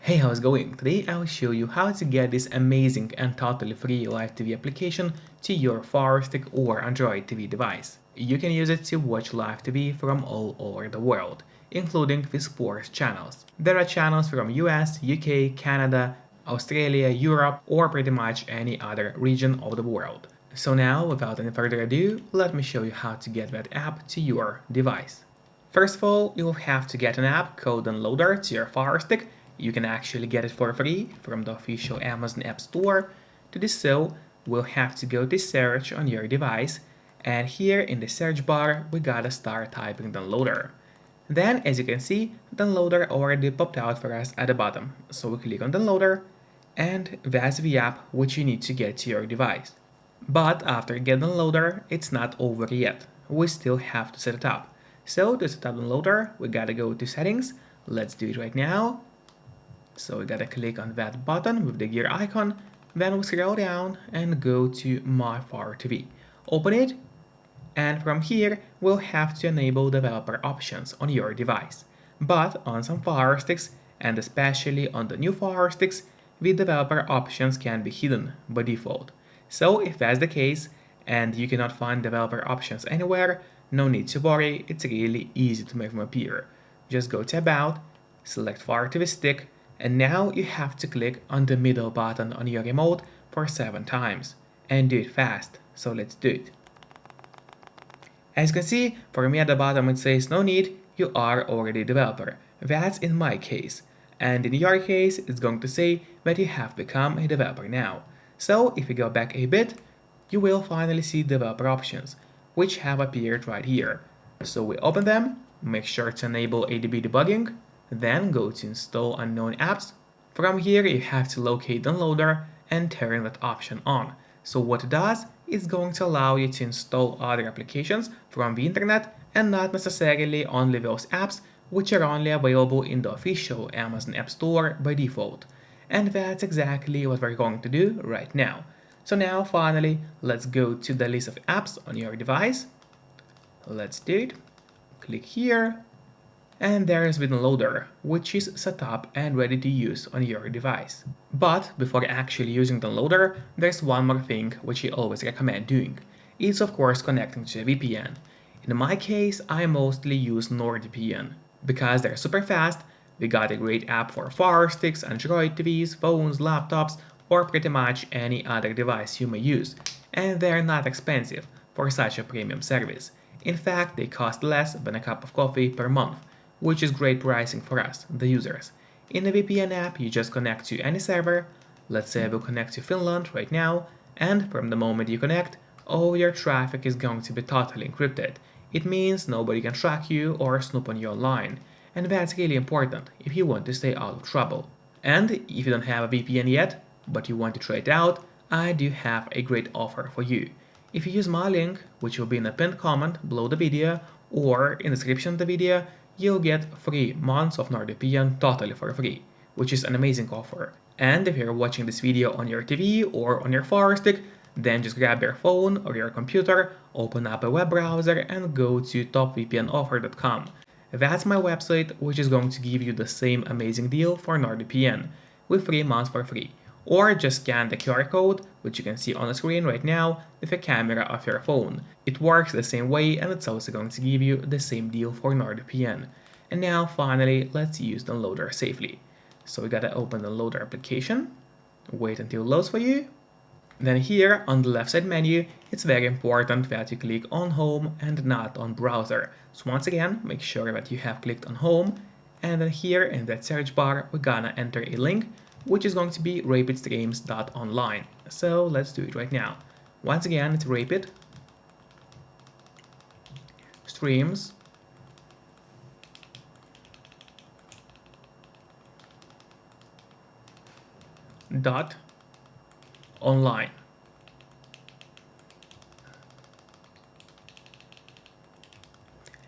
Hey, how's it going? Today I will show you how to get this amazing and totally free live TV application to your Firestick or Android TV device. You can use it to watch live TV from all over the world, including the sports channels. There are channels from US, UK, Canada, Australia, Europe, or pretty much any other region of the world. So now, without any further ado, let me show you how to get that app to your device. First of all, you'll have to get an app called Downloader to your Fire Stick. You can actually get it for free from the official Amazon App Store. To do so, we'll have to go to search on your device, and here in the search bar, we gotta start typing Downloader. Then, as you can see, Downloader already popped out for us at the bottom. So we click on Downloader, and that's the app which you need to get to your device. But after getting Downloader, it's not over yet. We still have to set it up. So to set up Downloader, we gotta go to settings. Let's do it right now. So we gotta click on that button with the gear icon. Then we scroll down and go to My Fire TV. Open it, and from here we'll have to enable developer options on your device. But on some Fire Sticks, and especially on the new Fire Sticks, the developer options can be hidden by default. So if that's the case, and you cannot find developer options anywhere, no need to worry, it's really easy to make them appear. Just go to About, select Fire TV Stick, and now you have to click on the middle button on your remote for 7 times. And do it fast, so let's do it. As you can see, for me at the bottom it says no need, you are already a developer. That's in my case. And in your case, it's going to say that you have become a developer now. So if you go back a bit, you will finally see developer options, which have appeared right here. So we open them, make sure to enable ADB debugging, then go to install unknown apps. From here you have to locate Downloader and turn that option on. So what it does is going to allow you to install other applications from the internet and not necessarily only those apps which are only available in the official Amazon App Store by default. And that's exactly what we're going to do right now. So now finally, let's go to the list of apps on your device. Let's do it. Click here. And there's the Downloader, which is set up and ready to use on your device. But before actually using Downloader, there's one more thing which I always recommend doing. It's of course connecting to a VPN. In my case, I mostly use NordVPN. Because they're super fast, we got a great app for Fire Sticks, Android TVs, phones, laptops, or pretty much any other device you may use. And they're not expensive for such a premium service. In fact, they cost less than a cup of coffee per month, which is great pricing for us, the users. In the VPN app, you just connect to any server. Let's say we'll connect to Finland right now, and from the moment you connect, all your traffic is going to be totally encrypted. It means nobody can track you or snoop on you online, and that's really important if you want to stay out of trouble. And if you don't have a VPN yet, but you want to try it out, I do have a great offer for you. If you use my link, which will be in the pinned comment below the video or in the description of the video, you'll get 3 months of NordVPN totally for free, which is an amazing offer. And if you're watching this video on your TV or on your Fire Stick, then just grab your phone or your computer, open up a web browser and go to topvpnoffer.com. That's my website, which is going to give you the same amazing deal for NordVPN with 3 months for free. Or just scan the QR code, which you can see on the screen right now, with a camera of your phone. It works the same way and it's also going to give you the same deal for NordVPN. And now finally, let's use Downloader safely. So we gotta open the Downloader application, wait until it loads for you. Then here on the left side menu, it's very important that you click on Home and not on Browser. So once again, make sure that you have clicked on Home, and then here in that search bar, we're gonna enter a link, which is going to be rapidstreams.online. So let's do it right now. Once again, it's rapid streams dot online.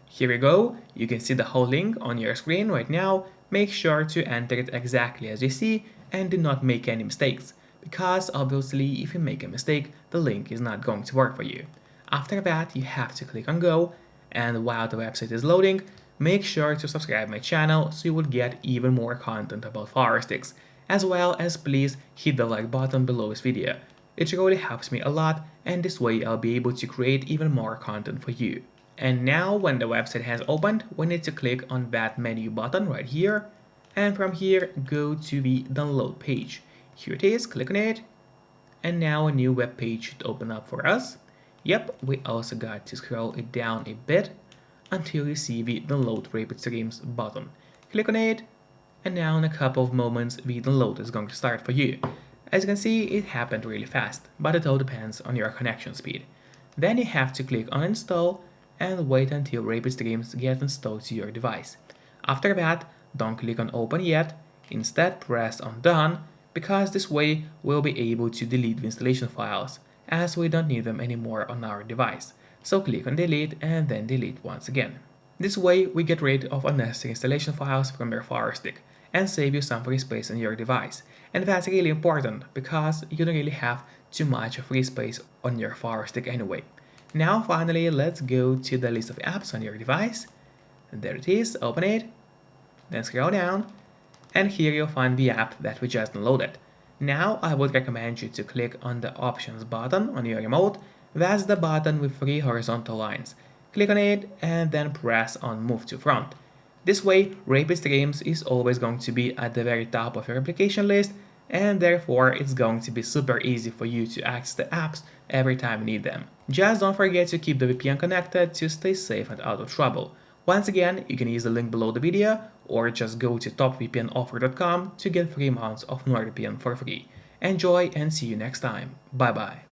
Here we go, you can see the whole link on your screen right now. Make sure to enter it exactly as you see and do not make any mistakes, because obviously if you make a mistake, the link is not going to work for you. After that, you have to click on Go, and while the website is loading, make sure to subscribe my channel so you will get even more content about Firesticks, as well as please hit the like button below this video. It really helps me a lot, and this way I'll be able to create even more content for you. And now when the website has opened, we need to click on that menu button right here, and from here go to the download page. Here it is, click on it, and now a new web page should open up for us. Yep, we also got to scroll it down a bit until you see the download rapid streams button. Click on it, and now in a couple of moments the download is going to start for you. As you can see, it happened really fast, but it all depends on your connection speed. Then you have to click on install and wait until rapid streams get installed to your device. After that, don't click on open yet, instead press on done, because this way we'll be able to delete the installation files, as we don't need them anymore on our device. So click on delete and then delete once again. This way we get rid of unnecessary installation files from your Firestick and save you some free space on your device. And that's really important because you don't really have too much free space on your Firestick anyway. Now finally, let's go to the list of apps on your device. And there it is, open it, then scroll down, and here you'll find the app that we just downloaded. Now I would recommend you to click on the options button on your remote. That's the button with 3 horizontal lines. Click on it and then press on move to front. This way, rapid streams is always going to be at the very top of your application list, and therefore it's going to be super easy for you to access the apps every time you need them. Just don't forget to keep the VPN connected to stay safe and out of trouble. Once again, you can use the link below the video or just go to topvpnoffer.com to get 3 months of NordVPN for free. Enjoy and see you next time. Bye bye.